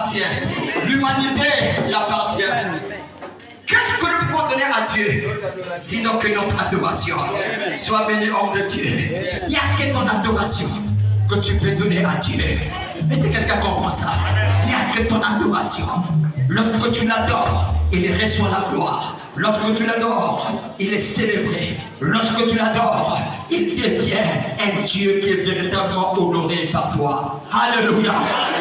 appartient. L'humanité l'appartient. Qu'est-ce que nous pouvons donner à Dieu sinon que notre adoration? Sois béni, homme de Dieu. Il n'y a que ton adoration que tu peux donner à Dieu. Et c'est quelqu'un qui comprend ça. Il n'y a que ton adoration. Lorsque tu l'adores, il reçoit la gloire. Lorsque tu l'adores, il est célébré. Lorsque tu l'adores, il devient un Dieu qui est véritablement honoré par toi. Alléluia.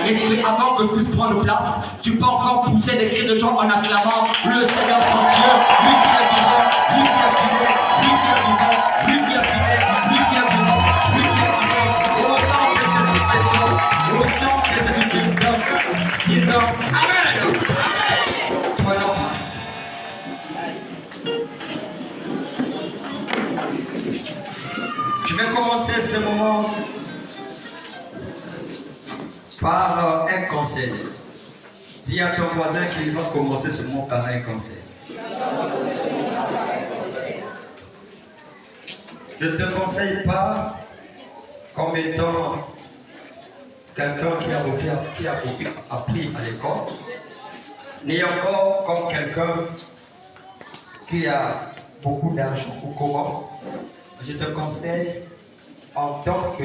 Et avant que tu puisses prendre place, tu peux encore pousser des cris de joie en acclamant le Seigneur ton Dieu, lui qui est vivant, lui qui est vivant, lui qui est vivant, lui qui est vivant, lui qui est vivant, lui qui est vivant. Au nom de Jésus-Christ, disons Amen. Prenons place. Je vais commencer ce moment par un conseil. Dis à ton voisin qu'il va commencer ce moment par un conseil. Je ne te conseille pas comme étant quelqu'un qui a beaucoup appris à l'école, ni encore comme quelqu'un qui a beaucoup d'argent ou comment. Je te conseille en tant que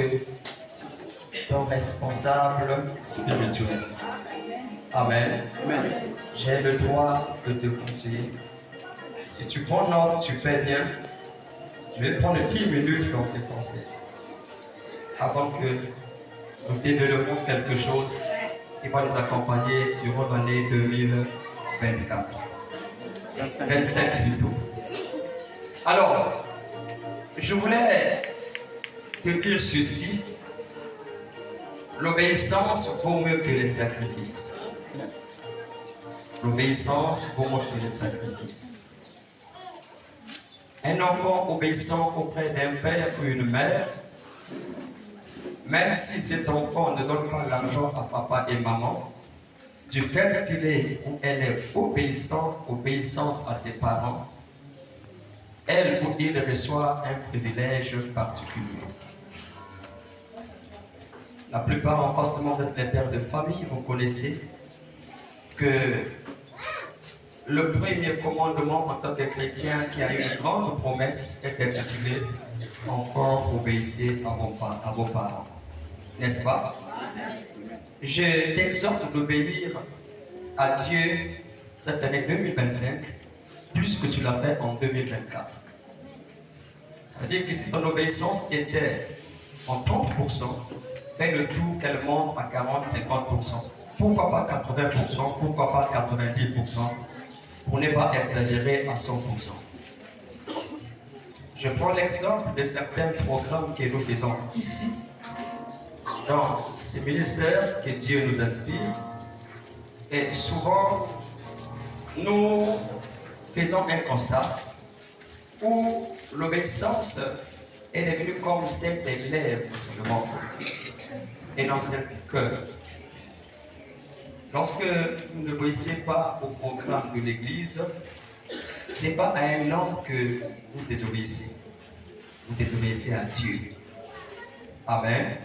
ton responsable spirituel. Amen. Amen. J'ai le droit de te conseiller. Si tu prends note, tu fais bien. Je vais prendre 10 minutes dans ces conseils avant que nous développions quelque chose qui va nous accompagner durant l'année 2024. 25 plutôt. Alors, je voulais te dire ceci. L'obéissance vaut mieux que les sacrifices. L'obéissance vaut mieux que les sacrifices. Un enfant obéissant auprès d'un père ou une mère, même si cet enfant ne donne pas l'argent à papa et maman, du fait qu'il est ou elle est obéissant à ses parents, elle ou il reçoit un privilège particulier. La plupart en face de moi, vous êtes les pères de famille, vous connaissez que le premier commandement en tant que chrétien qui a une grande promesse est intitulé « Enfants, obéissez à vos parents ». N'est-ce pas? Je t'exhorte d'obéir à Dieu cette année 2025 plus que tu l'as fait en 2024. C'est-à-dire que si ton obéissance était en 30%, fais le tout qu'elle monte à 40-50%. Pourquoi pas 80%? Pourquoi pas 90%? Pour ne pas exagérer à 100%. Je prends l'exemple de certains programmes que nous faisons ici, dans ces ministères que Dieu nous inspire. Et souvent, nous faisons un constat où l'obéissance est devenue comme celle des lèvres seulement et non celle du cœur. Lorsque vous n'obéissez pas au programme de l'Église, ce n'est pas à un homme que vous désobéissez. Vous désobéissez à Dieu. Amen.